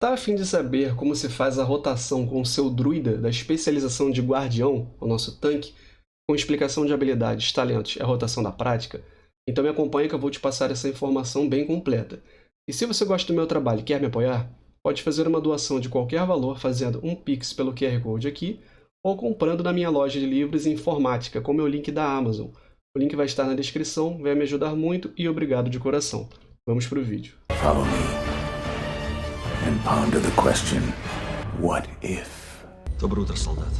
Tá a fim de saber como se faz a rotação com o seu druida da especialização de guardião, o nosso tanque, com explicação de habilidades, talentos e a rotação da prática? Então me acompanha que eu vou te passar essa informação bem completa. E se você gosta do meu trabalho e quer me apoiar, pode fazer uma doação de qualquer valor fazendo um Pix pelo QR Code aqui ou comprando na minha loja de livros e informática com meu link da Amazon. O link vai estar na descrição, vai me ajudar muito e obrigado de coração. Vamos pro vídeo. Follow me and ponder the question, what if? Доброе утро, солдат.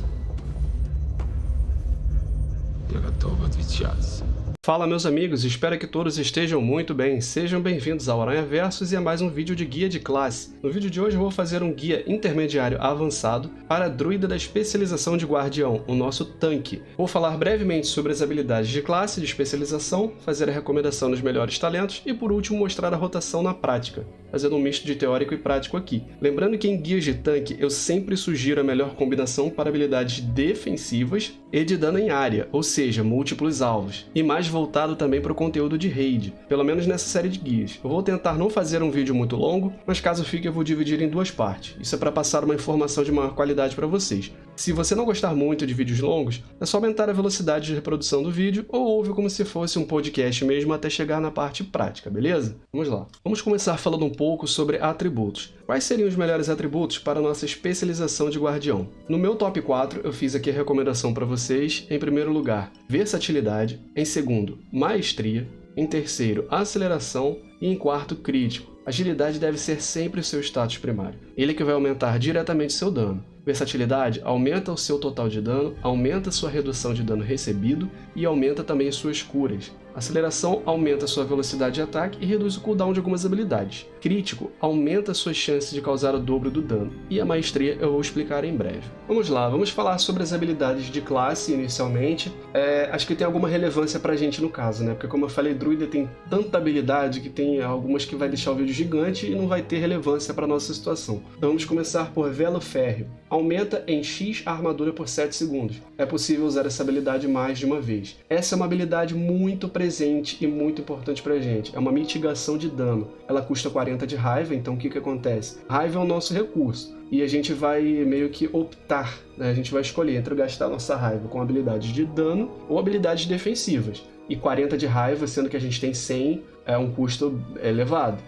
Я готов отвечать. Fala meus amigos, espero que todos estejam muito bem. Sejam bem-vindos ao Aranha Versus e a mais um vídeo de guia de classe. No vídeo de hoje eu vou fazer um guia intermediário avançado para a druida da especialização de guardião, o nosso tanque. Vou falar brevemente sobre as habilidades de classe de especialização, fazer a recomendação dos melhores talentos e por último mostrar a rotação na prática, fazendo um misto de teórico e prático aqui. Lembrando que em guias de tanque eu sempre sugiro a melhor combinação para habilidades defensivas e de dano em área, ou seja, múltiplos alvos, e mais voltado também para o conteúdo de raid, pelo menos nessa série de guias. Eu vou tentar não fazer um vídeo muito longo, mas caso fique eu vou dividir em duas partes. Isso é para passar uma informação de maior qualidade para vocês. Se você não gostar muito de vídeos longos, é só aumentar a velocidade de reprodução do vídeo ou ouve como se fosse um podcast mesmo até chegar na parte prática, beleza? Vamos lá. Vamos começar falando um pouco sobre atributos. Quais seriam os melhores atributos para a nossa especialização de guardião? No meu top 4, eu fiz aqui a recomendação para vocês. Em primeiro lugar, versatilidade. Em segundo, maestria. Em terceiro, aceleração. E em quarto, crítico. Agilidade deve ser sempre o seu status primário. Ele que vai aumentar diretamente seu dano. Versatilidade aumenta o seu total de dano, aumenta sua redução de dano recebido e aumenta também suas curas. Aceleração aumenta sua velocidade de ataque e reduz o cooldown de algumas habilidades. Crítico aumenta suas chances de causar o dobro do dano. E a maestria eu vou explicar em breve. Vamos lá, vamos falar sobre as habilidades de classe inicialmente. Acho que tem alguma relevância pra gente no caso, né? Porque como eu falei, druida tem tanta habilidade que tem algumas que vai deixar o vídeo gigante e não vai ter relevância para nossa situação. Então vamos começar por Velo Férreo. Aumenta em X a armadura por 7 segundos. É possível usar essa habilidade mais de uma vez. Essa é uma habilidade muito presente e muito importante pra gente. É uma mitigação de dano. Ela custa 40 de raiva, então o que acontece? Raiva é o nosso recurso. E a gente vai meio que optar, né? A gente vai escolher entre gastar nossa raiva com habilidades de dano ou habilidades defensivas. E 40 de raiva, sendo que a gente tem 100, é um custo elevado.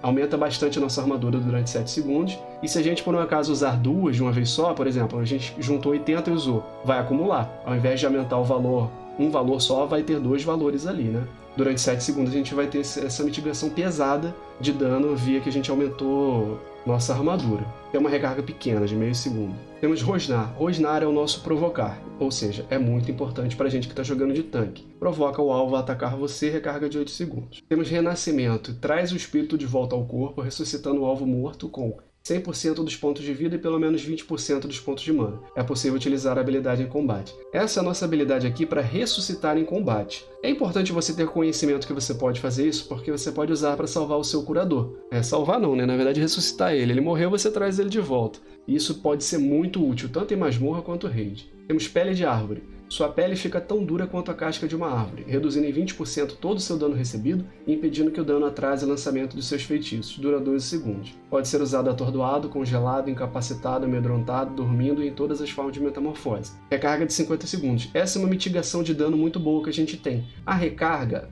Aumenta bastante a nossa armadura durante 7 segundos. E se a gente, por um acaso, usar duas de uma vez só, por exemplo, a gente juntou 80 e usou, vai acumular. Ao invés de aumentar o valor, um valor só, vai ter dois valores ali, né? Durante 7 segundos a gente vai ter essa mitigação pesada de dano via que a gente aumentou nossa armadura. Tem uma recarga pequena, de meio segundo. Temos Rosnar. Rosnar é o nosso provocar, ou seja, é muito importante pra gente que tá jogando de tanque. Provoca o alvo a atacar você, recarga de 8 segundos. Temos Renascimento. Traz o espírito de volta ao corpo, ressuscitando o alvo morto com 100% dos pontos de vida e pelo menos 20% dos pontos de mana. É possível utilizar a habilidade em combate. Essa é a nossa habilidade aqui para ressuscitar em combate. É importante você ter conhecimento que você pode fazer isso, porque você pode usar para salvar o seu curador. Salvar não, né? Na verdade, ressuscitar ele. Ele morreu, você traz ele de volta. E isso pode ser muito útil, tanto em masmorra quanto raid. Temos Pele de Árvore. Sua pele fica tão dura quanto a casca de uma árvore, reduzindo em 20% todo o seu dano recebido e impedindo que o dano atrase o lançamento dos seus feitiços. Dura 12 segundos. Pode ser usado atordoado, congelado, incapacitado, amedrontado, dormindo e em todas as formas de metamorfose. Recarga de 50 segundos. Essa é uma mitigação de dano muito boa que a gente tem. A recarga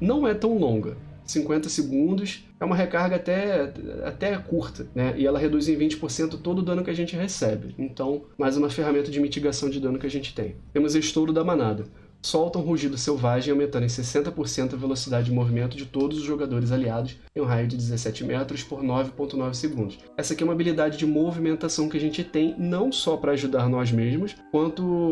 não é tão longa. 50 segundos, é uma recarga até curta, né? E ela reduz em 20% todo o dano que a gente recebe. Então, mais uma ferramenta de mitigação de dano que a gente tem. Temos Estouro da Manada. Solta um rugido selvagem, aumentando em 60% a velocidade de movimento de todos os jogadores aliados em um raio de 17 metros por 9,9 segundos. Essa aqui é uma habilidade de movimentação que a gente tem não só para ajudar nós mesmos,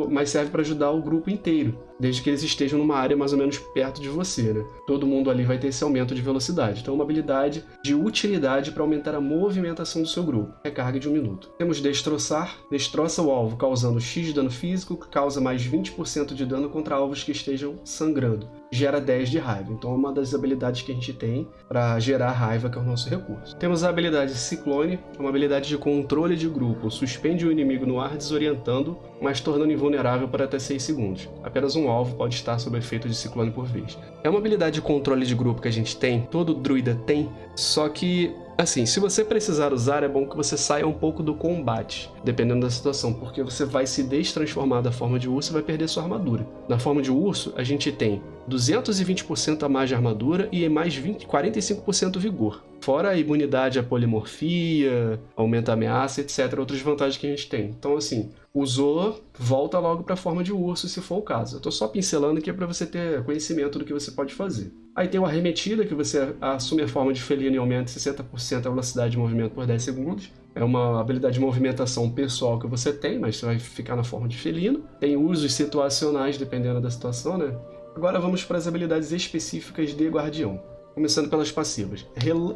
mas serve para ajudar o grupo inteiro, desde que eles estejam numa área mais ou menos perto de você, né? Todo mundo ali vai ter esse aumento de velocidade. Então é uma habilidade de utilidade para aumentar a movimentação do seu grupo. Recarga de 1 minuto. Temos Destroçar. Destroça o alvo causando X de dano físico, que causa mais 20% de dano contra alvos que estejam sangrando. Gera 10 de raiva. Então é uma das habilidades que a gente tem para gerar raiva, que é o nosso recurso. Temos a habilidade Ciclone, uma habilidade de controle de grupo. Suspende o inimigo no ar desorientando, mas tornando invulnerável por até 6 segundos. Apenas um alvo pode estar sob efeito de ciclone por vez. É uma habilidade de controle de grupo que a gente tem, todo druida tem, só que Assim, se você precisar usar, é bom que você saia um pouco do combate, dependendo da situação, porque você vai se destransformar da forma de urso e vai perder sua armadura. Na forma de urso, a gente tem 220% a mais de armadura e mais 45% vigor. Fora a imunidade à polimorfia, aumenta a ameaça, etc. Outras vantagens que a gente tem. Então, assim, usou, volta logo para a forma de urso, se for o caso. Eu tô só pincelando aqui para você ter conhecimento do que você pode fazer. Aí tem o arremetida, que você assume a forma de felino e aumenta 60% a velocidade de movimento por 10 segundos. É uma habilidade de movimentação pessoal que você tem, mas você vai ficar na forma de felino. Tem usos situacionais, dependendo da situação, né? Agora vamos para as habilidades específicas de Guardião. Começando pelas passivas.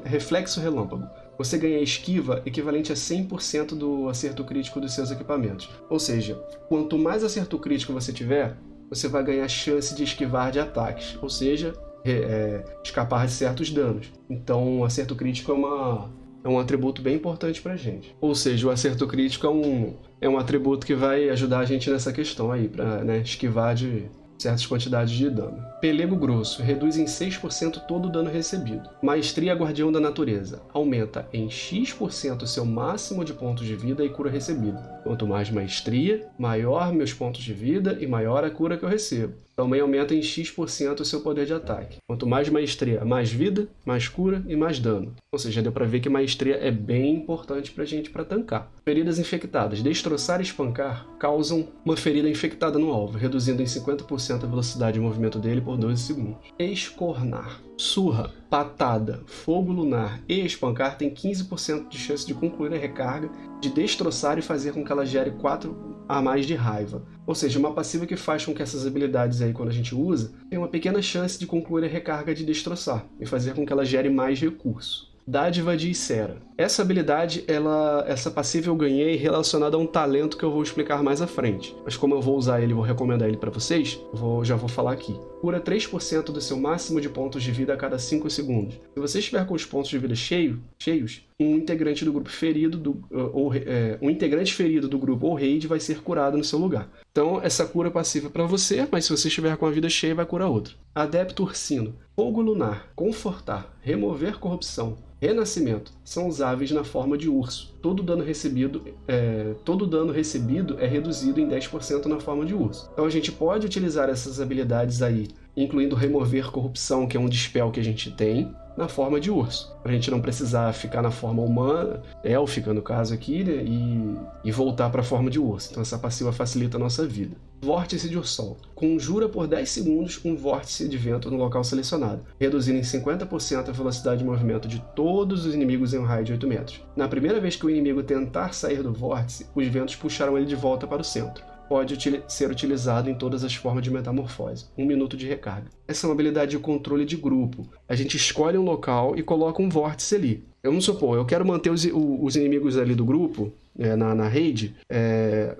Reflexo Relâmpago. Você ganha esquiva equivalente a 100% do acerto crítico dos seus equipamentos. Ou seja, quanto mais acerto crítico você tiver, você vai ganhar chance de esquivar de ataques. Ou seja, escapar de certos danos. Então, o acerto crítico é um atributo bem importante pra gente. Ou seja, o acerto crítico é um atributo que vai ajudar a gente nessa questão aí, pra, né, esquivar de certas quantidades de dano. Pelego Grosso. Reduz em 6% todo o dano recebido. Maestria Guardião da Natureza. Aumenta em X% o seu máximo de pontos de vida e cura recebida. Quanto mais maestria, maior meus pontos de vida e maior a cura que eu recebo. Também aumenta em X% o seu poder de ataque. Quanto mais maestria, mais vida, mais cura e mais dano. Ou seja, deu pra ver que maestria é bem importante pra gente pra tancar. Feridas infectadas. Destroçar e espancar causam uma ferida infectada no alvo, reduzindo em 50% a velocidade de movimento dele por 12 segundos. Escornar. Surra, patada, fogo lunar e espancar tem 15% de chance de concluir a recarga, de destroçar e fazer com que ela gere 4 a mais de raiva. Ou seja, uma passiva que faz com que essas habilidades aí, quando a gente usa, tem uma pequena chance de concluir a recarga de destroçar e fazer com que ela gere mais recurso. Dádiva de Icera. Essa habilidade, essa passiva eu ganhei relacionada a um talento que eu vou explicar mais à frente. Mas como eu vou usar ele e vou recomendar ele para vocês, já vou falar aqui. Cura 3% do seu máximo de pontos de vida a cada 5 segundos. Se você estiver com os pontos de vida cheios, um integrante do grupo ferido, um integrante ferido do grupo ou raid vai ser curado no seu lugar. Então, essa cura é passiva para você, mas se você estiver com a vida cheia, vai curar outro. Adepto Ursino. Fogo Lunar. Confortar. Remover corrupção. Renascimento. São usáveis na forma de urso. Todo dano recebido é reduzido em 10% na forma de urso. Então a gente pode utilizar essas habilidades aí, incluindo remover corrupção, que é um dispel que a gente tem, na forma de urso. Pra gente não precisar ficar na forma humana, élfica no caso aqui, né, e voltar para a forma de urso. Então essa passiva facilita a nossa vida. Vórtice de Ursol. Conjura por 10 segundos um vórtice de vento no local selecionado, reduzindo em 50% a velocidade de movimento de todos os inimigos em um raio de 8 metros. Na primeira vez que o inimigo tentar sair do vórtice, os ventos puxarão ele de volta para o centro. Pode ser utilizado em todas as formas de metamorfose. 1 minuto de recarga. Essa é uma habilidade de controle de grupo. A gente escolhe um local e coloca um vórtice ali. Vamos supor, eu quero manter os inimigos ali do grupo, na raid,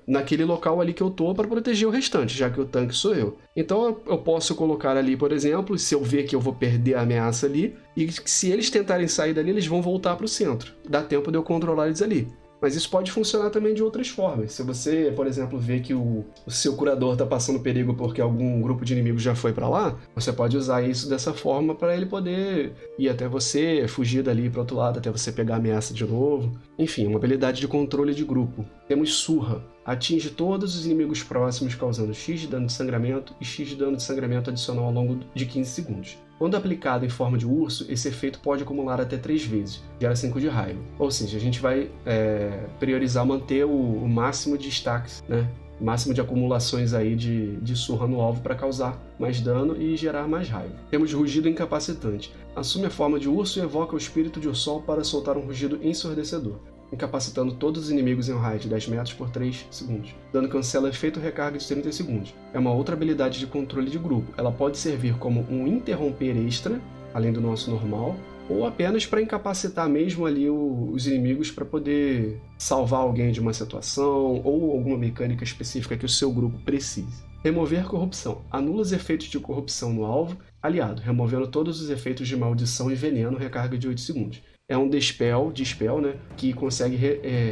naquele local ali que eu tô para proteger o restante, já que o tanque sou eu. Então eu posso colocar ali, por exemplo, se eu ver que eu vou perder a ameaça ali, e se eles tentarem sair dali, eles vão voltar para o centro. Dá tempo de eu controlar eles ali. Mas isso pode funcionar também de outras formas. Se você, por exemplo, vê que o seu curador está passando perigo porque algum grupo de inimigos já foi para lá, você pode usar isso dessa forma para ele poder ir até você, fugir dali para outro lado, até você pegar a ameaça de novo. Enfim, uma habilidade de controle de grupo. Temos Surra. Atinge todos os inimigos próximos, causando X de dano de sangramento e X de dano de sangramento adicional ao longo de 15 segundos. Quando aplicado em forma de urso, esse efeito pode acumular até 3 vezes, gera 5 de raiva. Ou seja, a gente vai priorizar manter o máximo de stacks, né? O máximo de acumulações aí de surra no alvo para causar mais dano e gerar mais raiva. Temos Rugido Incapacitante. Assume a forma de urso e evoca o espírito de Ursol para soltar um rugido ensurdecedor, incapacitando todos os inimigos em um raio de 10 metros por 3 segundos. Dano cancela efeito recarga de 30 segundos. É uma outra habilidade de controle de grupo. Ela pode servir como um interromper extra, além do nosso normal, ou apenas para incapacitar mesmo ali os inimigos para poder salvar alguém de uma situação ou alguma mecânica específica que o seu grupo precise. Remover corrupção. Anula os efeitos de corrupção no alvo aliado, removendo todos os efeitos de maldição e veneno, recarga de 8 segundos. É um dispel, né, que consegue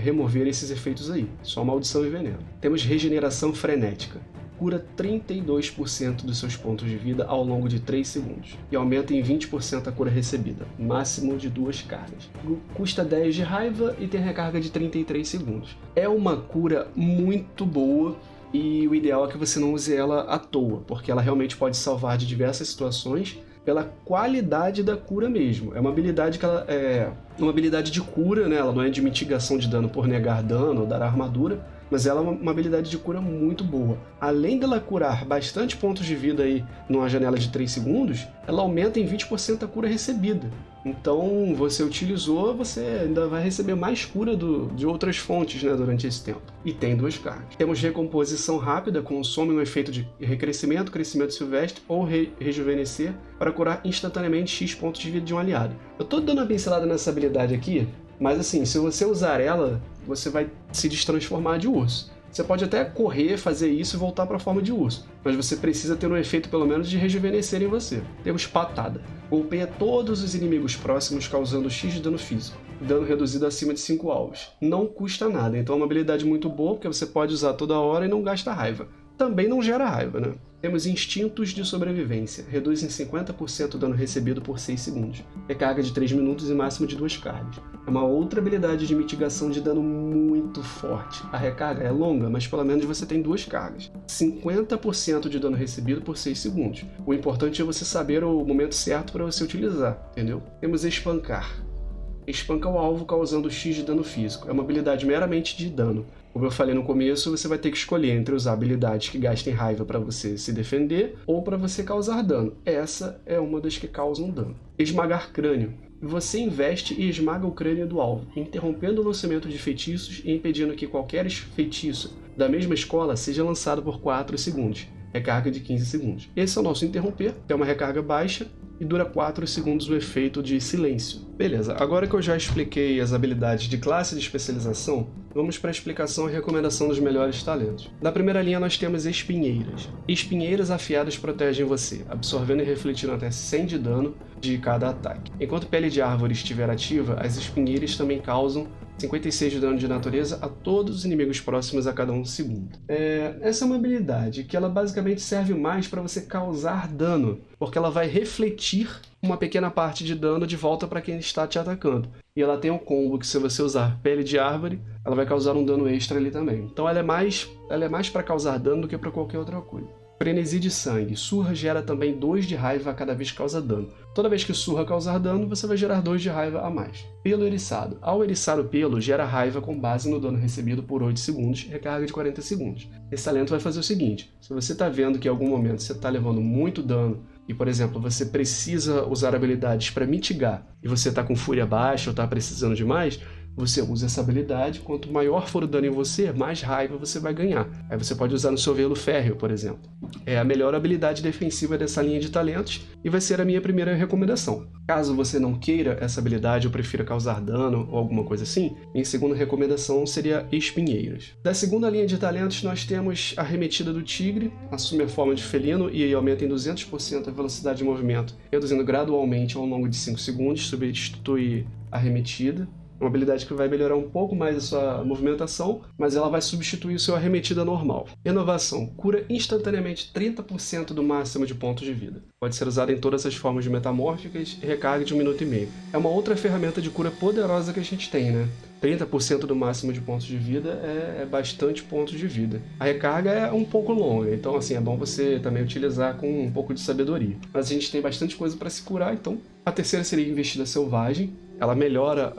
remover esses efeitos aí, só maldição e veneno. Temos regeneração frenética. cura 32% dos seus pontos de vida ao longo de 3 segundos e aumenta em 20% a cura recebida, máximo de 2 cargas. Custa 10 de raiva e tem recarga de 33 segundos. É uma cura muito boa e o ideal é que você não use ela à toa, porque ela realmente pode salvar de diversas situações pela qualidade da cura mesmo. É uma habilidade que ela é uma habilidade de cura, né? Ela não é de mitigação de dano por negar dano ou dar armadura, mas ela é uma habilidade de cura muito boa. Além dela curar bastante pontos de vida aí numa janela de 3 segundos, ela aumenta em 20% a cura recebida. Então, você utilizou, você ainda vai receber mais cura de outras fontes, né, durante esse tempo. E tem 2 cargas. Temos recomposição rápida, consome um efeito de recrescimento, crescimento silvestre ou rejuvenescer para curar instantaneamente X pontos de vida de um aliado. Eu tô dando uma pincelada nessa habilidade aqui, mas assim, se você usar ela, você vai se destransformar de urso. Você pode até correr, fazer isso e voltar para a forma de urso, mas você precisa ter um efeito pelo menos de rejuvenescer em você. Temos patada. Golpeia todos os inimigos próximos causando X de dano físico. Dano reduzido acima de 5 alvos. Não custa nada, então é uma habilidade muito boa porque você pode usar toda hora e não gasta raiva. Também não gera raiva, né? Temos instintos de sobrevivência. Reduz em 50% o dano recebido por 6 segundos. Recarga de 3 minutos e máximo de 2 cargas. É uma outra habilidade de mitigação de dano muito forte. A recarga é longa, mas pelo menos você tem 2 cargas. 50% de dano recebido por 6 segundos. O importante é você saber o momento certo para você utilizar, entendeu? Temos espancar. Espanca o alvo causando X de dano físico. É uma habilidade meramente de dano. Como eu falei no começo, você vai ter que escolher entre usar habilidades que gastem raiva para você se defender ou para você causar dano. Essa é uma das que causam dano. Esmagar crânio. Você investe e esmaga o crânio do alvo, interrompendo o lançamento de feitiços e impedindo que qualquer feitiço da mesma escola seja lançado por 4 segundos. Recarga de 15 segundos. Esse é o nosso interromper, que é uma recarga baixa e dura 4 segundos o efeito de silêncio. Beleza, agora que eu já expliquei as habilidades de classe de especialização, vamos para a explicação e recomendação dos melhores talentos. Na primeira linha nós temos espinheiras. Espinheiras afiadas protegem você, absorvendo e refletindo até 100 de dano de cada ataque. Enquanto pele de árvore estiver ativa, as espinheiras também causam 56 de dano de natureza a todos os inimigos próximos a cada 1 segundo. Essa é uma habilidade que ela basicamente serve mais para você causar dano, porque ela vai refletir uma pequena parte de dano de volta para quem está te atacando. E ela tem um combo que se você usar pele de árvore, ela vai causar um dano extra ali também. Então ela é mais para causar dano do que para qualquer outra coisa. Frenesi de sangue. Surra gera também 2 de raiva a cada vez que causa dano. Toda vez que surra causar dano, você vai gerar 2 de raiva a mais. Pelo eriçado. Ao eriçar o pelo, gera raiva com base no dano recebido por 8 segundos, recarga de 40 segundos. Esse talento vai fazer o seguinte: se você está vendo que em algum momento você está levando muito dano e, por exemplo, você precisa usar habilidades para mitigar e você está com fúria baixa ou está precisando de mais, você usa essa habilidade. Quanto maior for o dano em você, mais raiva você vai ganhar. Aí você pode usar no seu velo férreo, por exemplo. É a melhor habilidade defensiva dessa linha de talentos e vai ser a minha primeira recomendação. Caso você não queira essa habilidade ou prefira causar dano ou alguma coisa assim, minha segunda recomendação seria espinheiras. Da segunda linha de talentos nós temos a Arremetida do Tigre, assume a forma de felino e aumenta em 200% a velocidade de movimento, reduzindo gradualmente ao longo de 5 segundos, substitui a Arremetida. Uma habilidade que vai melhorar um pouco mais a sua movimentação, mas ela vai substituir o seu arremetida normal. Renovação. Cura instantaneamente 30% do máximo de pontos de vida. Pode ser usada em todas as formas de metamórficas e recarga de 1 minuto e meio. É uma outra ferramenta de cura poderosa que a gente tem, né? 30% do máximo de pontos de vida é bastante pontos de vida. A recarga é um pouco longa, então assim, é bom você também utilizar com um pouco de sabedoria. Mas a gente tem bastante coisa para se curar, então a terceira seria Investida Selvagem. Ela melhora,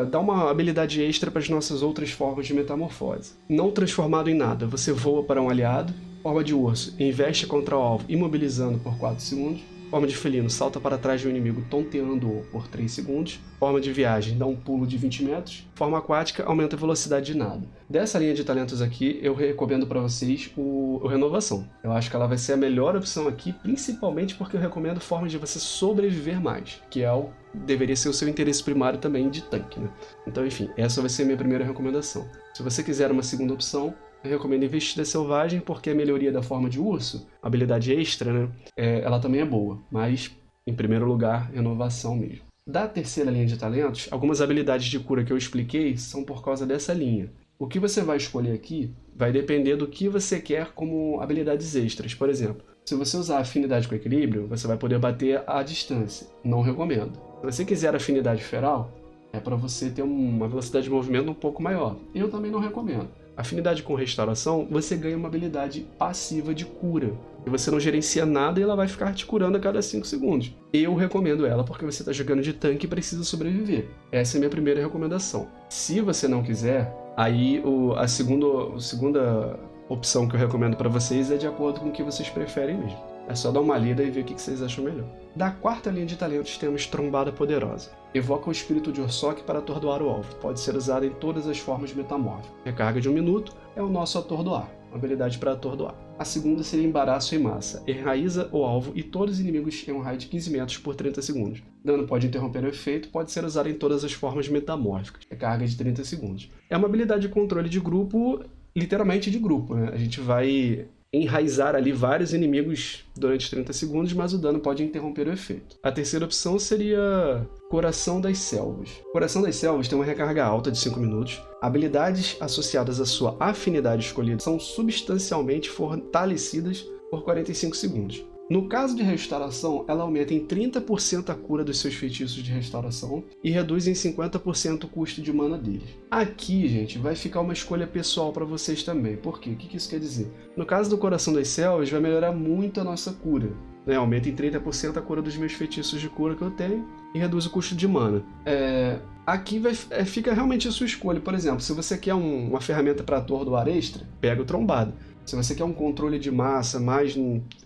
dá uma habilidade extra para as nossas outras formas de metamorfose. Não transformado em nada, você voa para um aliado. Forma de urso, investe contra o alvo, imobilizando por 4 segundos. Forma de felino, salta para trás de um inimigo tonteando-o por 3 segundos. Forma de viagem, dá um pulo de 20 metros. Forma aquática, aumenta a velocidade de nado. Dessa linha de talentos aqui, eu recomendo para vocês o Renovação. Eu acho que ela vai ser a melhor opção aqui, principalmente porque eu recomendo formas de você sobreviver mais, que é deveria ser o seu interesse primário também de tanque, né? Então, enfim, essa vai ser a minha primeira recomendação. Se você quiser uma segunda opção, eu recomendo Investida Selvagem, porque a melhoria da forma de urso, a habilidade extra, né? Ela também é boa, mas, em primeiro lugar, Renovação mesmo. Da terceira linha de talentos, algumas habilidades de cura que eu expliquei são por causa dessa linha. O que você vai escolher aqui vai depender do que você quer como habilidades extras. Por exemplo, se você usar afinidade com equilíbrio, você vai poder bater à distância. Não recomendo. Se você quiser afinidade feral, é para você ter uma velocidade de movimento um pouco maior. Eu também não recomendo. Afinidade com restauração, você ganha uma habilidade passiva de cura. E você não gerencia nada e ela vai ficar te curando a cada 5 segundos. Eu recomendo ela porque você está jogando de tanque e precisa sobreviver. Essa é a minha primeira recomendação. Se você não quiser, aí a segunda opção que eu recomendo para vocês é de acordo com o que vocês preferem mesmo. É só dar uma lida e ver o que vocês acham melhor. Da quarta linha de talentos temos Trombada Poderosa. Evoca o espírito de Ursoc para atordoar o alvo. Pode ser usada em todas as formas metamórficas. Recarga de 1 minuto é o nosso Atordoar, uma habilidade para atordoar. A segunda seria Embaraço em Massa. Enraiza o alvo e todos os inimigos em um raio de 15 metros por 30 segundos. Dano pode interromper o efeito, pode ser usado em todas as formas metamórficas. Recarga de 30 segundos. É uma habilidade de controle de grupo, literalmente de grupo, né? A gente vai enraizar ali vários inimigos durante 30 segundos, mas o dano pode interromper o efeito. A terceira opção seria Coração das Selvas. Coração das Selvas tem uma recarga alta de 5 minutos. Habilidades associadas à sua afinidade escolhida são substancialmente fortalecidas por 45 segundos. No caso de restauração, ela aumenta em 30% a cura dos seus feitiços de restauração e reduz em 50% o custo de mana deles. Aqui, gente, vai ficar uma escolha pessoal para vocês também. Por quê? O que isso quer dizer? No caso do Coração das Selvas, vai melhorar muito a nossa cura. Aumenta em 30% a cura dos meus feitiços de cura que eu tenho e reduz o custo de mana. Aqui fica realmente a sua escolha. Por exemplo, se você quer uma ferramenta para atordoar extra, pega o Trombado. Se você quer um controle de massa mais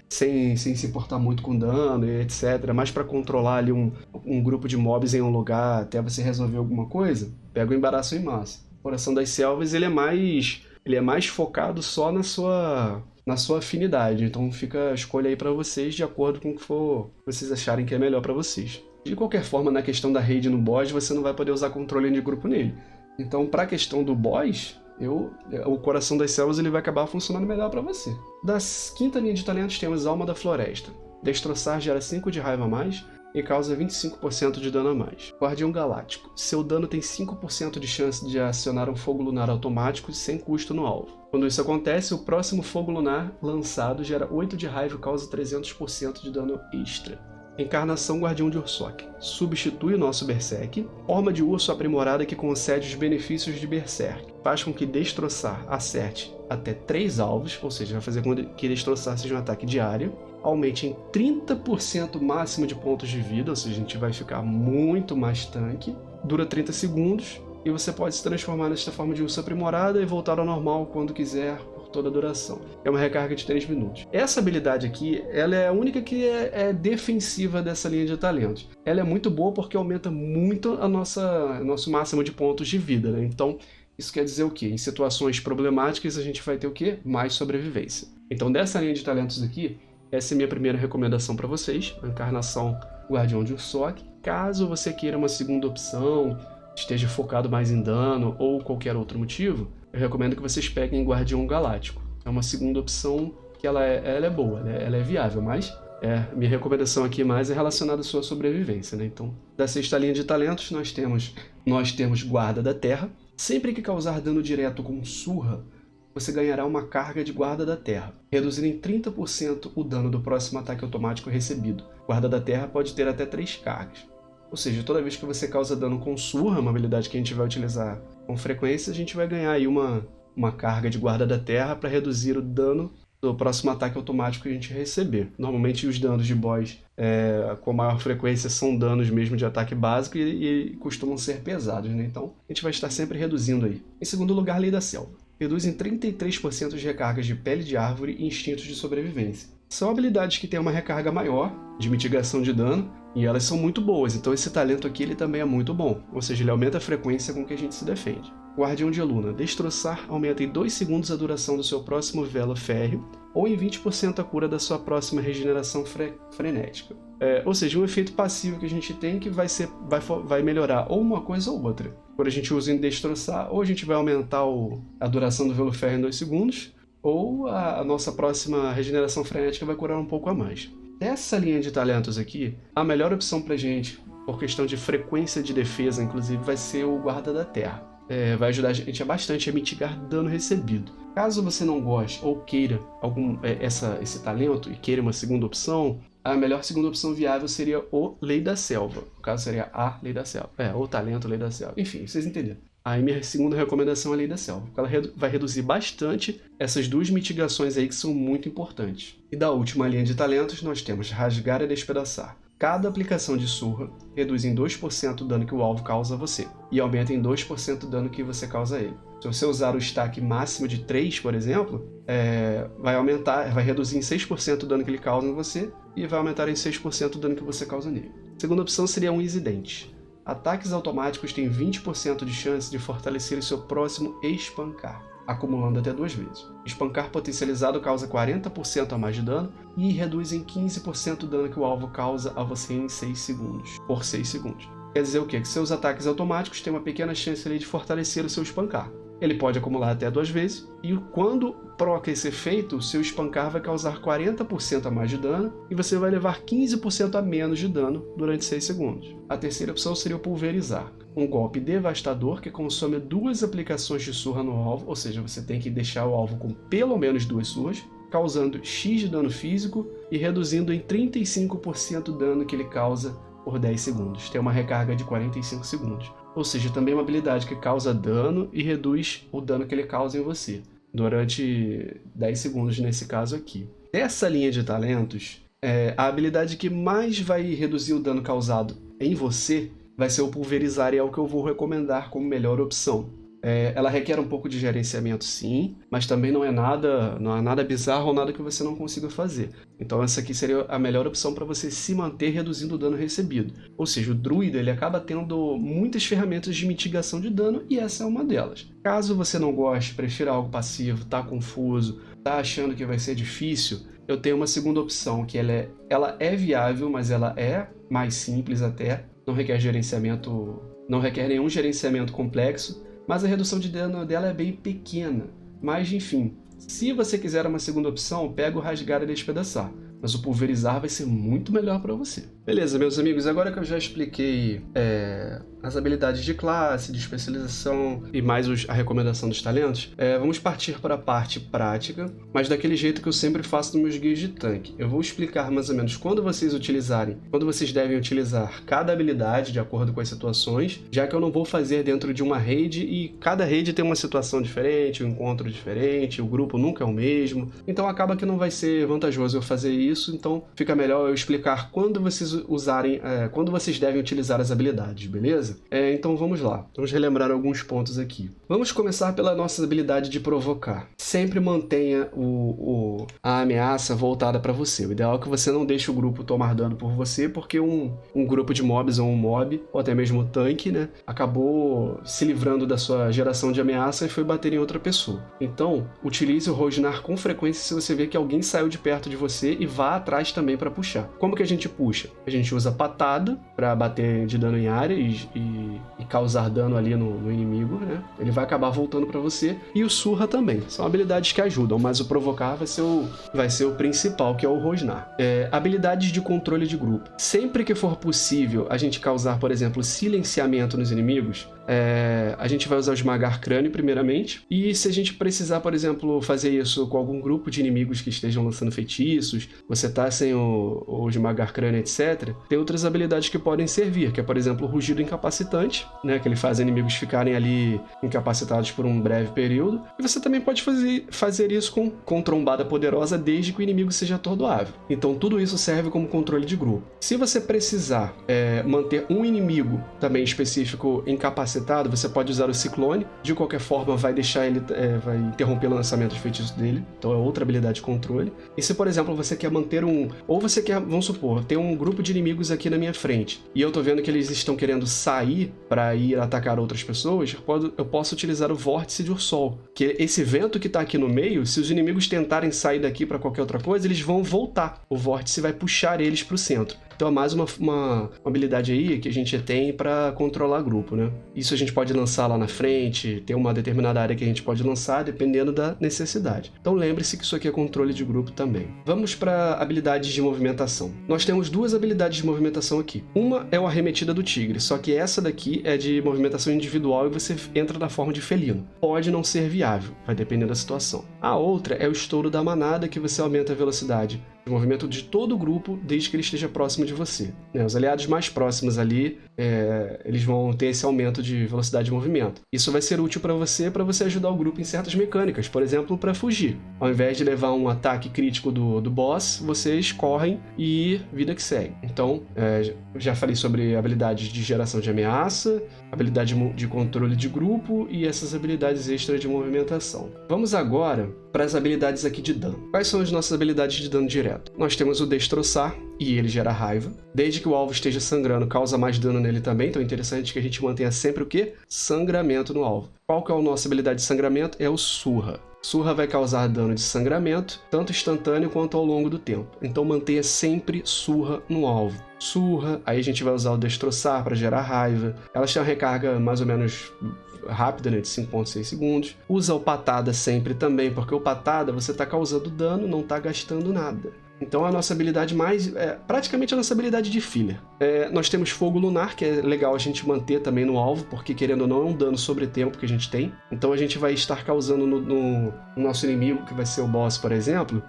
sem se importar muito com dano e etc, mais para controlar ali um grupo de mobs em um lugar até você resolver alguma coisa, pega o Embaraço em Massa. O Coração das Selvas ele é mais focado só na sua afinidade, então fica a escolha aí para vocês de acordo com o que vocês acharem que é melhor para vocês. De qualquer forma, na questão da raid no boss, você não vai poder usar controle de grupo nele. Então, para a questão do boss, o Coração das Selvas ele vai acabar funcionando melhor para você. Da quinta linha de talentos temos Alma da Floresta. Destroçar gera 5 de raiva a mais e causa 25% de dano a mais. Guardião Galáctico. Seu dano tem 5% de chance de acionar um fogo lunar automático sem custo no alvo. Quando isso acontece, o próximo fogo lunar lançado gera 8 de raiva e causa 300% de dano extra. Encarnação Guardião de Ursoc. Substitui o nosso Berserk. Forma de urso aprimorada que concede os benefícios de Berserk. Faz com que destroçar acerte até 3 alvos, ou seja, vai fazer com que destroçar seja um ataque diário. Aumente em 30% máximo de pontos de vida, ou seja, a gente vai ficar muito mais tanque. Dura 30 segundos e você pode se transformar nesta forma de urso aprimorada e voltar ao normal quando quiser, toda a duração. É uma recarga de 3 minutos. Essa habilidade aqui, ela é a única que é defensiva dessa linha de talentos. Ela é muito boa porque aumenta muito nosso máximo de pontos de vida, né? Então, isso quer dizer o quê? Em situações problemáticas, a gente vai ter o quê? Mais sobrevivência. Então, dessa linha de talentos aqui, essa é a minha primeira recomendação para vocês, a Encarnação Guardião de Ursoc. Caso você queira uma segunda opção, esteja focado mais em dano ou qualquer outro motivo, eu recomendo que vocês peguem Guardião Galáctico. É uma segunda opção que ela é boa, né? Ela é viável, mas minha recomendação aqui mais é relacionada à sua sobrevivência, né? Então, da sexta linha de talentos, nós temos Guarda da Terra. Sempre que causar dano direto com surra, você ganhará uma carga de Guarda da Terra, reduzindo em 30% o dano do próximo ataque automático recebido. Guarda da Terra pode ter até 3 cargas. Ou seja, toda vez que você causa dano com surra, uma habilidade que a gente vai utilizar com frequência, a gente vai ganhar aí uma carga de Guarda da Terra para reduzir o dano do próximo ataque automático que a gente receber. Normalmente os danos de boss com maior frequência são danos mesmo de ataque básico e costumam ser pesados, né? Então a gente vai estar sempre reduzindo aí. Em segundo lugar, Lei da Selva. Reduz em 33% de recargas de Pele de Árvore e Instintos de Sobrevivência. São habilidades que têm uma recarga maior de mitigação de dano e elas são muito boas, então esse talento aqui ele também é muito bom, ou seja, ele aumenta a frequência com que a gente se defende. Guardião de Eluna. Destroçar aumenta em 2 segundos a duração do seu próximo velo férreo ou em 20% a cura da sua próxima regeneração frenética. Ou seja, um efeito passivo que a gente tem que vai melhorar ou uma coisa ou outra. Quando a gente usa em destroçar, ou a gente vai aumentar a duração do velo férreo em 2 segundos, ou a nossa próxima regeneração frenética vai curar um pouco a mais. Dessa linha de talentos aqui, a melhor opção pra gente, por questão de frequência de defesa, inclusive, vai ser o Guarda da Terra. vai ajudar a gente bastante a mitigar dano recebido. Caso você não goste ou queira esse talento e queira uma segunda opção, a melhor segunda opção viável seria o Lei da Selva. No caso, seria a Lei da Selva. O talento Lei da Selva. Enfim, vocês entenderam. Aí minha segunda recomendação é a Lei da Selva. Ela vai reduzir bastante essas duas mitigações aí que são muito importantes. E da última linha de talentos, nós temos Rasgar e Despedaçar. Cada aplicação de surra reduz em 2% o dano que o alvo causa a você, e aumenta em 2% o dano que você causa a ele. Se você usar o stack máximo de 3, por exemplo, vai reduzir em 6% o dano que ele causa em você, e vai aumentar em 6% o dano que você causa nele. A segunda opção seria um Easy Dent. Ataques automáticos têm 20% de chance de fortalecer o seu próximo espancar, acumulando até 2 vezes. Espancar potencializado causa 40% a mais de dano e reduz em 15% o dano que o alvo causa a você em 6 segundos, por 6 segundos. Quer dizer o quê? Que seus ataques automáticos têm uma pequena chance ali de fortalecer o seu espancar. Ele pode acumular até 2 vezes, e quando proca esse efeito, o seu espancar vai causar 40% a mais de dano, e você vai levar 15% a menos de dano durante 6 segundos. A terceira opção seria o Pulverizar, um golpe devastador que consome 2 aplicações de surra no alvo, ou seja, você tem que deixar o alvo com pelo menos 2 surras, causando X de dano físico e reduzindo em 35% o dano que ele causa por 10 segundos. Tem uma recarga de 45 segundos. Ou seja, também uma habilidade que causa dano e reduz o dano que ele causa em você, durante 10 segundos nesse caso aqui. Dessa linha de talentos, a habilidade que mais vai reduzir o dano causado em você vai ser o Pulverizar, e é o que eu vou recomendar como melhor opção. Ela requer um pouco de gerenciamento, sim, mas também não é nada bizarro ou nada que você não consiga fazer. Então essa aqui seria a melhor opção para você se manter reduzindo o dano recebido. Ou seja, o druida ele acaba tendo muitas ferramentas de mitigação de dano, e essa é uma delas. Caso você não goste, prefira algo passivo, tá confuso, tá achando que vai ser difícil, eu tenho uma segunda opção, que ela é viável, mas ela é mais simples até, não requer nenhum gerenciamento complexo, mas a redução de dano dela é bem pequena. Mas enfim, se você quiser uma segunda opção, pega o Rasgar e Despedaçar, mas o Pulverizar vai ser muito melhor para você. Beleza, meus amigos, agora que eu já expliquei as habilidades de classe, de especialização e mais a recomendação dos talentos, vamos partir para a parte prática, mas daquele jeito que eu sempre faço nos meus guias de tanque. Eu vou explicar mais ou menos quando vocês devem utilizar cada habilidade de acordo com as situações, já que eu não vou fazer dentro de uma raid e cada raid tem uma situação diferente, um encontro diferente, o grupo nunca é o mesmo, então acaba que não vai ser vantajoso eu fazer isso, então fica melhor eu explicar quando vocês devem utilizar as habilidades, beleza? Então vamos lá, vamos relembrar alguns pontos aqui. Vamos começar pela nossa habilidade de provocar. Sempre mantenha a ameaça voltada para você. O ideal é que você não deixe o grupo tomar dano por você, porque um grupo de mobs ou um mob, ou até mesmo um tanque, né, acabou se livrando da sua geração de ameaça e foi bater em outra pessoa. Então, utilize o Rosnar com frequência se você vê que alguém saiu de perto de você e vá atrás também para puxar. Como que a gente puxa? A gente usa patada para bater de dano em área e causar dano ali no inimigo, né? Ele vai acabar voltando para você. E o surra também. São habilidades que ajudam, mas o provocar vai ser o principal, que é o Rosnar. Habilidades de controle de grupo. Sempre que for possível a gente causar, por exemplo, silenciamento nos inimigos, a gente vai usar o Esmagar Crânio primeiramente, e se a gente precisar, por exemplo, fazer isso com algum grupo de inimigos que estejam lançando feitiços, você tá sem o Esmagar Crânio, etc., tem outras habilidades que podem servir, que é, por exemplo, o Rugido Incapacitante, né, que ele faz inimigos ficarem ali incapacitados por um breve período, e você também pode fazer isso com Trombada Poderosa, desde que o inimigo seja atordoável. Então tudo isso serve como controle de grupo. Se você precisar manter um inimigo também específico incapacitado, você pode usar o Ciclone. De qualquer forma, vai deixar ele, vai interromper o lançamento de feitiço dele. Então é outra habilidade de controle. E se, por exemplo, você quer manter ou você quer, vamos supor, tem um grupo de inimigos aqui na minha frente, e eu tô vendo que eles estão querendo sair para ir atacar outras pessoas, eu posso utilizar o Vórtice de Ursol, que esse vento que tá aqui no meio, se os inimigos tentarem sair daqui para qualquer outra coisa, eles vão voltar. O Vórtice vai puxar eles pro centro. Então é mais uma habilidade aí que a gente tem para controlar grupo, né? Isso a gente pode lançar lá na frente, tem uma determinada área que a gente pode lançar dependendo da necessidade. Então lembre-se que isso aqui é controle de grupo também. Vamos para habilidades de movimentação. Nós temos duas habilidades de movimentação aqui. Uma é o Arremetida do Tigre, só que essa daqui é de movimentação individual e você entra na forma de felino. Pode não ser viável, vai depender da situação. A outra é o Estouro da Manada, que você aumenta a velocidade de movimento de todo o grupo desde que ele esteja próximo de você. Os aliados mais próximos ali, eles vão ter esse aumento de velocidade de movimento. Isso vai ser útil para você ajudar o grupo em certas mecânicas, por exemplo, para fugir. Ao invés de levar um ataque crítico do boss, vocês correm e vida que segue. Então, já falei sobre habilidades de geração de ameaça, habilidade de controle de grupo e essas habilidades extras de movimentação. Vamos agora para as habilidades aqui de dano. Quais são as nossas habilidades de dano direto? Nós temos o Destroçar, e ele gera raiva. Desde que o alvo esteja sangrando, causa mais dano nele também, então é interessante que a gente mantenha sempre o quê? Sangramento no alvo. Qual que é a nossa habilidade de sangramento? É o Surra. Surra vai causar dano de sangramento, tanto instantâneo quanto ao longo do tempo. Então mantenha sempre Surra no alvo. Surra, aí a gente vai usar o Destroçar para gerar raiva. Elas têm uma recarga mais ou menos rápida, né, de 5.6 segundos. Usa o Patada sempre também, porque o Patada você está causando dano, não está gastando nada. Então a nossa habilidade praticamente a nossa habilidade de filler. Nós temos Fogo Lunar, que é legal a gente manter também no alvo, porque querendo ou não é um dano sobre tempo que a gente tem. Então a gente vai estar causando no nosso inimigo, que vai ser o boss, por exemplo,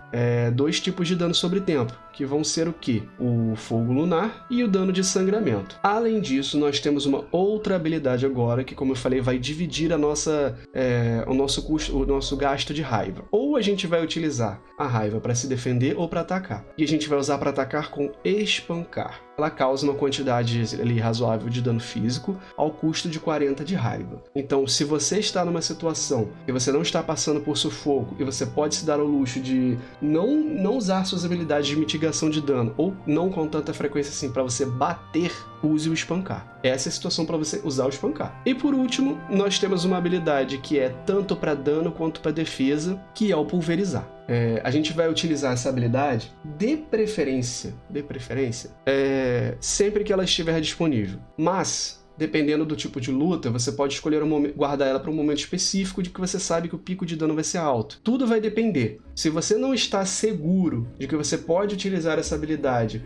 2 tipos de dano sobre tempo, que vão ser o quê? O Fogo Lunar e o dano de sangramento. Além disso, nós temos uma outra habilidade agora, que como eu falei, vai dividir o nosso gasto de raiva. Ou a gente vai utilizar a raiva para se defender ou para atacar. E a gente vai usar para atacar com Espancar. Ela causa uma quantidade ali razoável de dano físico ao custo de 40 de raiva. Então, se você está numa situação que você não está passando por sufoco e você pode se dar ao luxo de não usar suas habilidades de mitigação de dano ou não com tanta frequência assim para você bater, use o Espancar. Essa é a situação para você usar o Espancar. E por último, nós temos uma habilidade que é tanto para dano quanto para defesa, que é o Pulverizar. A gente vai utilizar essa habilidade de preferência, sempre que ela estiver disponível. Mas, dependendo do tipo de luta, você pode escolher guardar ela para um momento específico de que você sabe que o pico de dano vai ser alto. Tudo vai depender. Se você não está seguro de que você pode utilizar essa habilidade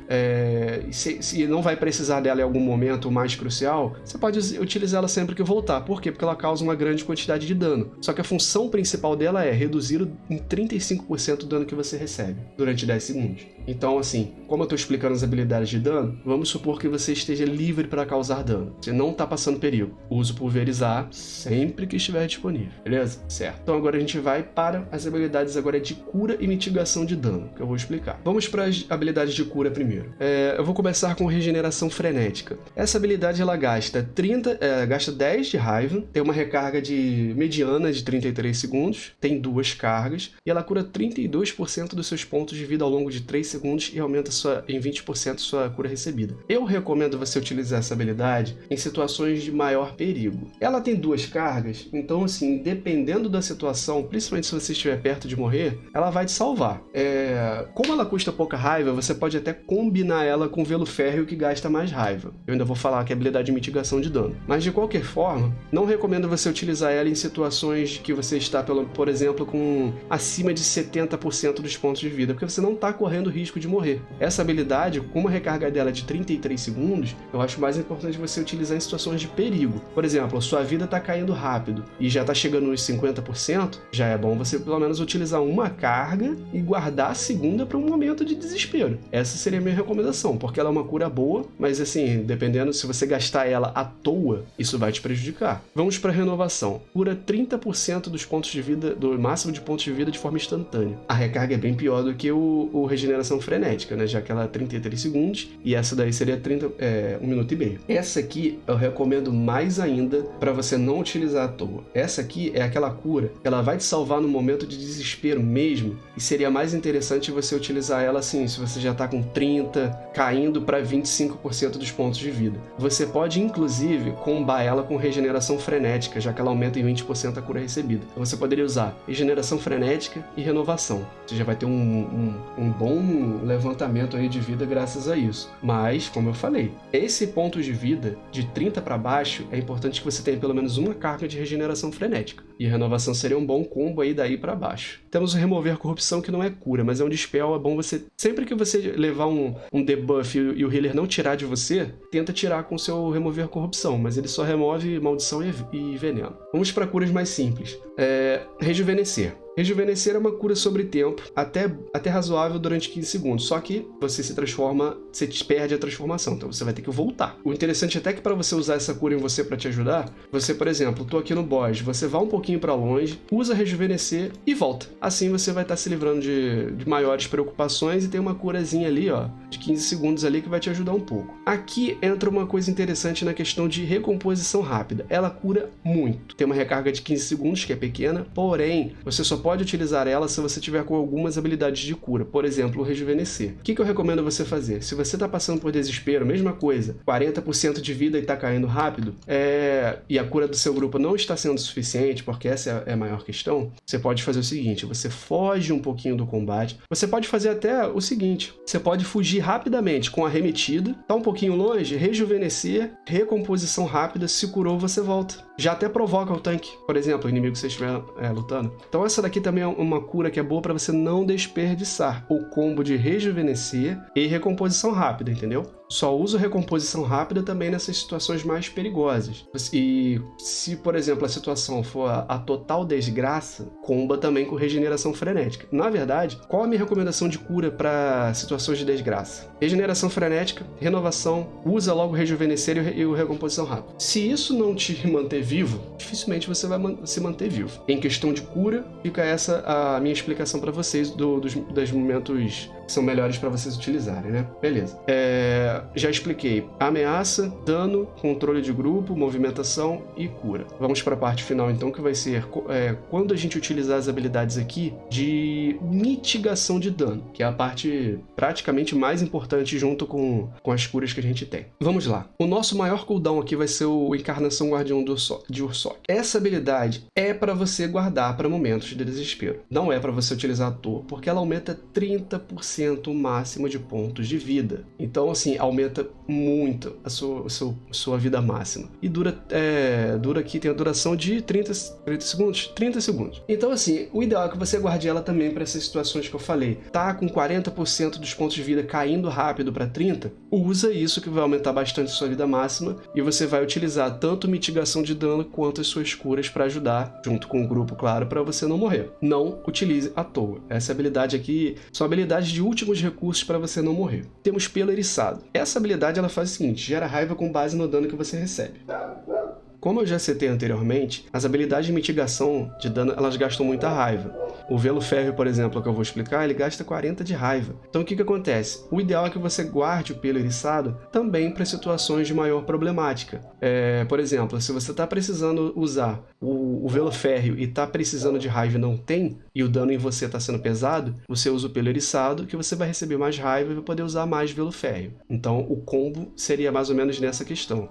e não vai precisar dela em algum momento mais crucial, você pode utilizá-la sempre que voltar. Por quê? Porque ela causa uma grande quantidade de dano. Só que a função principal dela é reduzir em 35% o dano que você recebe durante 10 segundos. Então, assim, como eu estou explicando as habilidades de dano, vamos supor que você esteja livre para causar dano. Você não está passando perigo. Use o Pulverizar sempre que estiver disponível, beleza? Certo. Então agora a gente vai para as habilidades agora de cura e mitigação de dano, que eu vou explicar. Vamos para as habilidades de cura primeiro. Eu vou começar com Regeneração Frenética. Essa habilidade ela gasta 10 de raiva, tem uma recarga mediana de 33 segundos, tem 2 cargas, e ela cura 32% dos seus pontos de vida ao longo de 3 segundos e aumenta em 20% sua cura recebida. Eu recomendo você utilizar essa habilidade em situações de maior perigo. Ela tem 2 cargas, então assim, dependendo da situação, principalmente se você estiver perto de morrer, ela vai te salvar. Como ela custa pouca raiva, você pode até combinar ela com Velo Férreo, que gasta mais raiva. Eu ainda vou falar que é habilidade de mitigação de dano. Mas de qualquer forma, não recomendo você utilizar ela em situações que você está, por exemplo, com acima de 70% dos pontos de vida, porque você não está correndo risco de morrer. Essa habilidade, com uma recarga dela de 33 segundos, eu acho mais importante você utilizar em situações de perigo. Por exemplo, a sua vida está caindo rápido e já está chegando nos 50%, já é bom você pelo menos utilizar uma carga e guardar a segunda para um momento de desespero. Essa seria a minha recomendação, porque ela é uma cura boa, mas assim, dependendo, se você gastar ela à toa, isso vai te prejudicar. Vamos para a renovação. Cura 30% dos pontos de vida, do máximo de pontos de vida de forma instantânea. A recarga é bem pior do que o Regeneração Frenética, né? Já que ela é 33 segundos e essa daí seria 1 minuto e meio. Essa aqui eu recomendo mais ainda para você não utilizar à toa. Essa aqui é aquela cura que ela vai te salvar no momento de desespero mesmo, e seria mais interessante você utilizar ela assim, se você já está com 30, caindo para 25% dos pontos de vida. Você pode inclusive combar ela com Regeneração Frenética, já que ela aumenta em 20% a cura recebida. Então você poderia usar Regeneração Frenética e Renovação. Você já vai ter um bom tem levantamento aí de vida graças a isso. Mas, como eu falei, esse ponto de vida, de 30 para baixo, é importante que você tenha pelo menos uma carga de regeneração frenética. E a renovação seria um bom combo aí daí para baixo. Temos o remover corrupção, que não é cura, mas é um dispel. É bom você, sempre que você levar um debuff e o healer não tirar de você, tenta tirar com o seu remover corrupção, mas ele só remove maldição e veneno. Vamos para curas mais simples. Rejuvenescer. Rejuvenescer é uma cura sobre tempo, até razoável durante 15 segundos, só que você se transforma, você perde a transformação, então você vai ter que voltar. O interessante é até que para você usar essa cura em você para te ajudar, você, por exemplo, tô aqui no boss, você vai um pouquinho para longe, usa rejuvenescer e volta. Assim você vai estar se livrando de maiores preocupações e tem uma curazinha ali, ó, de 15 segundos ali que vai te ajudar um pouco. Aqui entra uma coisa interessante na questão de recomposição rápida. Ela cura muito. Tem uma recarga de 15 segundos, que é pequena, porém, você só pode utilizar ela se você tiver com algumas habilidades de cura, por exemplo, o rejuvenescer. O que eu recomendo você fazer? Se você está passando por desespero, mesma coisa, 40% de vida e está caindo rápido, e a cura do seu grupo não está sendo suficiente, porque essa é a maior questão, você pode fazer o seguinte, você foge um pouquinho do combate, você pode fazer até o seguinte, você pode fugir rapidamente com a arremetida, tá um pouquinho longe, rejuvenescer, recomposição rápida, se curou, você volta. Já até provoca o tanque, por exemplo, o inimigo que você estiver lutando. Então essa daqui também é uma cura que é boa para você não desperdiçar o combo de rejuvenescer e recomposição rápida, entendeu? Só uso recomposição rápida também nessas situações mais perigosas. E se, por exemplo, a situação for a total desgraça, comba também com regeneração frenética. Na verdade, qual a minha recomendação de cura para situações de desgraça? Regeneração frenética, renovação, usa logo o rejuvenescer e o recomposição rápida. Se isso não te manter vivo, dificilmente você vai se manter vivo. Em questão de cura, fica essa a minha explicação para vocês dos momentos que são melhores para vocês utilizarem, né? Beleza. Já expliquei ameaça, dano, controle de grupo, movimentação e cura. Vamos para a parte final então, que vai ser quando a gente utilizar as habilidades aqui de mitigação de dano, que é a parte praticamente mais importante junto com as curas que a gente tem. Vamos lá. O nosso maior cooldown aqui vai ser o Encarnação Guardião de Ursoc. Essa habilidade é para você guardar para momentos de desespero. Não é para você utilizar à toa, porque ela aumenta 30% o máximo de pontos de vida. Então, assim, aumenta muito a sua vida máxima. E dura aqui, tem a duração de 30 segundos. Então, assim, o ideal é que você guarde ela também para essas situações que eu falei. Tá com 40% dos pontos de vida caindo rápido para 30%, usa isso que vai aumentar bastante a sua vida máxima e você vai utilizar tanto mitigação de dano quanto as suas curas para ajudar, junto com o grupo, claro, para você não morrer. Não utilize à toa. Essa habilidade aqui são habilidades de últimos recursos para você não morrer. Temos Pelo Eriçado. Essa habilidade ela faz o seguinte, gera raiva com base no dano que você recebe. Como eu já citei anteriormente, as habilidades de mitigação de dano, elas gastam muita raiva. O Velo Férreo, por exemplo, que eu vou explicar, ele gasta 40 de raiva. Então o que acontece? O ideal é que você guarde o Pelo Eriçado também para situações de maior problemática. Por exemplo, se você está precisando usar o Velo Férreo e está precisando de raiva e não tem, e o dano em você está sendo pesado, você usa o Pelo Eriçado, que você vai receber mais raiva e vai poder usar mais Velo Férreo. Então o combo seria mais ou menos nessa questão.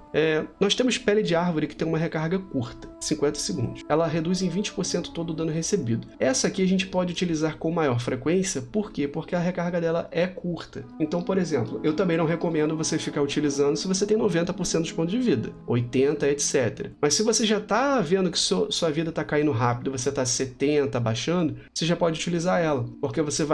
Nós temos Pele de Árvore, que tem uma recarga curta, 50 segundos. Ela reduz em 20% todo o dano recebido. Essa aqui a gente pode utilizar com maior frequência, por quê? Porque a recarga dela é curta. Então, por exemplo, eu também não recomendo você ficar utilizando se você tem 90% dos pontos de vida, 80%, etc. Mas se você já está vendo que sua vida está caindo rápido, você está 70%, baixando, você já pode utilizar ela, porque você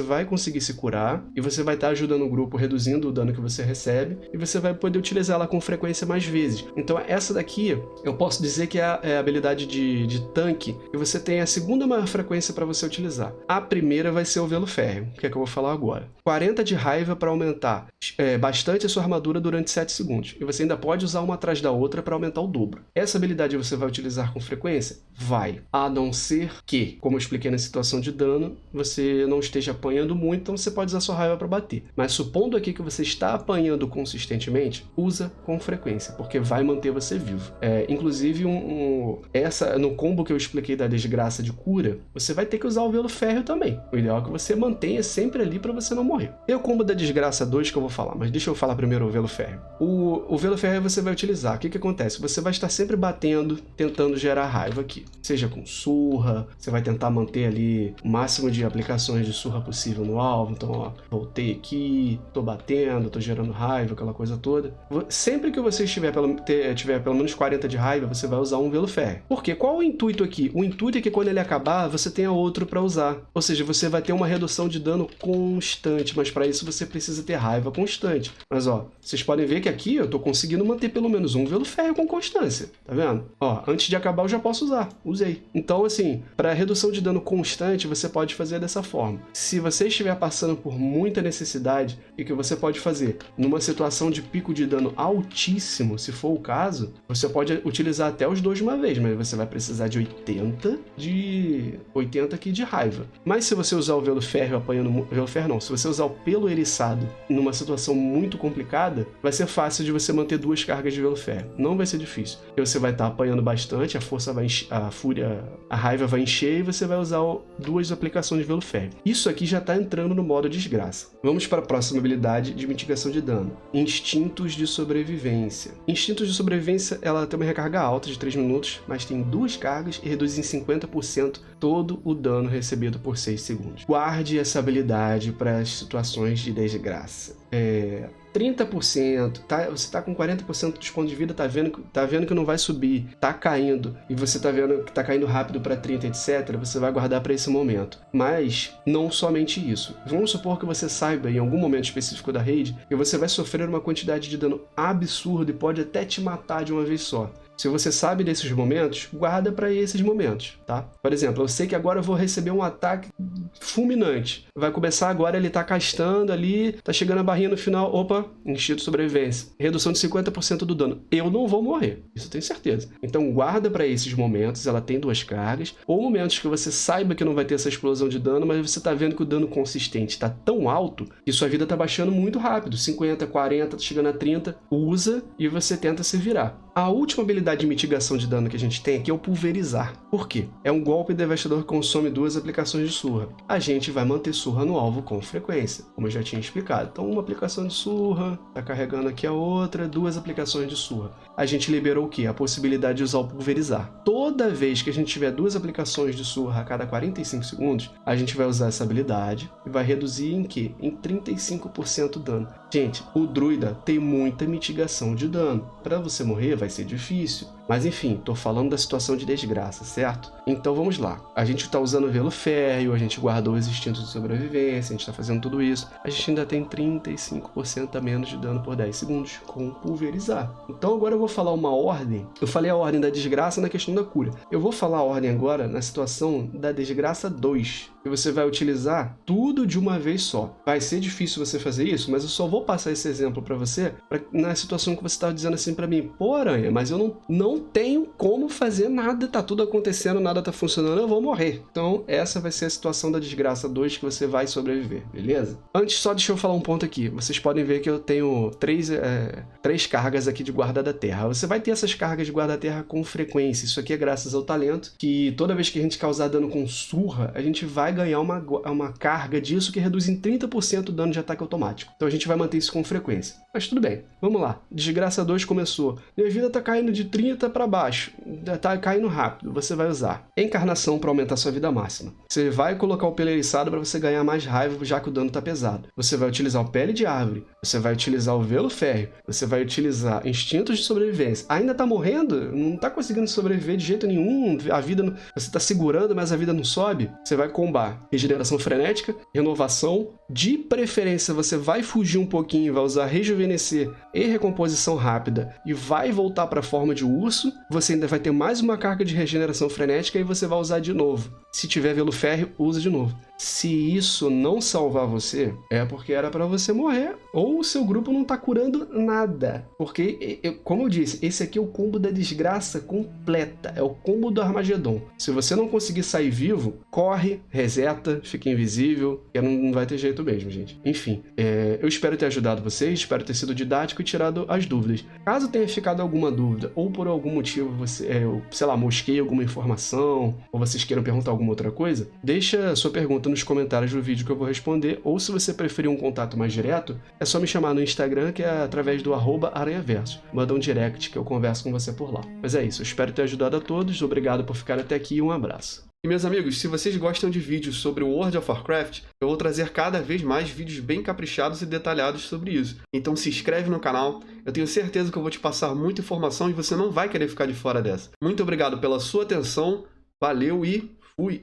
vai conseguir se curar e você vai estar ajudando o grupo, reduzindo o dano que você recebe, e você vai poder utilizar ela com frequência mais vezes. Então, essa daqui eu posso dizer que é a habilidade de tanque e você tem a segunda maior frequência para você utilizar. A primeira vai ser o Velo Férreo, que é que eu vou falar agora. 40 de raiva para aumentar bastante a sua armadura durante 7 segundos. E você ainda pode usar uma atrás da outra para aumentar o dobro. Essa habilidade você vai utilizar com frequência? Vai. A não ser que, como eu expliquei na situação de dano, você não esteja apanhando muito, então você pode usar sua raiva para bater. Mas supondo aqui que você está apanhando consistentemente, usa com frequência, porque vai manter você vivo. Inclusive, no combo que eu expliquei da desgraça de cura, você vai ter que usar o Velo Férreo também. O ideal é que você mantenha sempre ali para você não morrer. morrer. E o combo da desgraça 2 que eu vou falar, mas deixa eu falar primeiro o velo férreo. O velo férreo você vai utilizar. O que acontece? Você vai estar sempre batendo, tentando gerar raiva aqui. Seja com surra, você vai tentar manter ali o máximo de aplicações de surra possível no alvo. Então, ó, voltei aqui, tô batendo, tô gerando raiva, aquela coisa toda. Sempre que você tiver pelo menos 40 de raiva, você vai usar um velo férreo. Por quê? Qual o intuito aqui? O intuito é que quando ele acabar, você tenha outro para usar. Ou seja, você vai ter uma redução de dano constante, mas para isso você precisa ter raiva constante. Mas ó, vocês podem ver que aqui eu tô conseguindo manter pelo menos um velo férreo com constância, tá vendo? Ó, antes de acabar eu já posso usar, usei. Então assim, para redução de dano constante, você pode fazer dessa forma. Se você estiver passando por muita necessidade, o que você pode fazer? Numa situação de pico de dano altíssimo, se for o caso, você pode utilizar até os dois de uma vez, mas você vai precisar de 80 aqui de raiva. Mas se você usar o velo férreo apanhando... Velo férreo não, se você usar o pelo eriçado numa situação muito complicada, vai ser fácil de você manter 2 cargas de velo férreo. Não vai ser difícil. Porque você vai estar apanhando bastante, a força vai a fúria, a raiva vai encher e você vai usar 2 aplicações de velo férreo. Isso aqui já está entrando no modo desgraça. Vamos para a próxima habilidade de mitigação de dano. Instintos de sobrevivência. Instintos de sobrevivência, ela tem uma recarga alta de 3 minutos, mas tem 2 cargas e reduz em 50% todo o dano recebido por 6 segundos. Guarde essa habilidade para as situações de desgraça. 30%, você tá com 40% de desconto de vida, tá vendo que não vai subir, tá caindo, e você tá vendo que tá caindo rápido para 30, etc, você vai guardar para esse momento. Mas não somente isso. Vamos supor que você saiba em algum momento específico da raid que você vai sofrer uma quantidade de dano absurda e pode até te matar de uma vez só. Se você sabe desses momentos, guarda para esses momentos, tá? Por exemplo, eu sei que agora eu vou receber um ataque fulminante. Vai começar agora, ele tá castando ali, tá chegando a barrinha no final, opa, instinto de sobrevivência. Redução de 50% do dano. Eu não vou morrer, isso eu tenho certeza. Então guarda para esses momentos, ela tem 2 cargas, ou momentos que você saiba que não vai ter essa explosão de dano, mas você tá vendo que o dano consistente tá tão alto que sua vida tá baixando muito rápido, 50, 40, tá chegando a 30, usa e você tenta se virar. A última habilidade de mitigação de dano que a gente tem aqui é o pulverizar. Por quê? É um golpe devastador que consome 2 aplicações de surra. A gente vai manter surra no alvo com frequência, como eu já tinha explicado. Então, uma aplicação de surra, tá carregando aqui a outra, 2 aplicações de surra. A gente liberou o quê? A possibilidade de usar o pulverizar. Toda vez que a gente tiver 2 aplicações de surra a cada 45 segundos, a gente vai usar essa habilidade e vai reduzir em quê? Em 35% o dano. Gente, o druida tem muita mitigação de dano. Para você morrer vai ser difícil. Mas enfim, tô falando da situação de desgraça, certo? Então vamos lá. A gente tá usando o velo férreo, a gente guardou os instintos de sobrevivência, a gente tá fazendo tudo isso. A gente ainda tem 35% a menos de dano por 10 segundos com pulverizar. Então agora eu vou falar uma ordem. Eu falei a ordem da desgraça na questão da cura. Eu vou falar a ordem agora na situação da desgraça 2. E você vai utilizar tudo de uma vez só. Vai ser difícil você fazer isso, mas eu só vou passar esse exemplo para você na situação que você tá dizendo assim para mim, pô, Aranha, mas eu não tenho como fazer nada, tá tudo acontecendo, nada tá funcionando, eu vou morrer. Então essa vai ser a situação da desgraça 2 que você vai sobreviver, beleza? Antes, só deixa eu falar um ponto aqui. Vocês podem ver que eu tenho 3 cargas aqui de guarda da terra. Você vai ter essas cargas de guarda da terra com frequência. Isso aqui é graças ao talento, que toda vez que a gente causar dano com surra, a gente vai ganhar uma carga disso que reduz em 30% o dano de ataque automático. Então a gente vai manter isso com frequência. Mas tudo bem, vamos lá. Desgraça 2 começou. Minha vida tá caindo de 30 para baixo. Tá caindo rápido. Você vai usar encarnação para aumentar sua vida máxima. Você vai colocar o pelo eriçado para você ganhar mais raiva, já que o dano tá pesado. Você vai utilizar o pele de árvore. Você vai utilizar o velo férreo. Você vai utilizar instintos de sobrevivência. Ainda tá morrendo? Não tá conseguindo sobreviver de jeito nenhum. A vida não... Você tá segurando, mas a vida não sobe. Você vai combar regeneração frenética, renovação. De preferência, você vai fugir um pouquinho, vai usar rejuvenescer e recomposição rápida e vai voltar para a forma de urso. Você ainda vai ter mais uma carga de regeneração frenética e você vai usar de novo. Se tiver velo férreo, usa de novo. Se isso não salvar você, é porque era para você morrer, ou o seu grupo não tá curando nada. Porque, como eu disse, esse aqui é o combo da desgraça completa, é o combo do Armagedon. Se você não conseguir sair vivo, corre, reseta, fica invisível, e não vai ter jeito muito mesmo, gente. Enfim, eu espero ter ajudado vocês, espero ter sido didático e tirado as dúvidas. Caso tenha ficado alguma dúvida, ou por algum motivo eu, sei lá, mosquei alguma informação, ou vocês queiram perguntar alguma outra coisa, deixa sua pergunta nos comentários do vídeo que eu vou responder, ou se você preferir um contato mais direto, é só me chamar no Instagram, que é através do @aranhaverso. Manda um direct que eu converso com você por lá. Mas é isso, eu espero ter ajudado a todos, obrigado por ficar até aqui e um abraço. E meus amigos, se vocês gostam de vídeos sobre o World of Warcraft, eu vou trazer cada vez mais vídeos bem caprichados e detalhados sobre isso. Então se inscreve no canal, eu tenho certeza que eu vou te passar muita informação e você não vai querer ficar de fora dessa. Muito obrigado pela sua atenção, valeu e fui!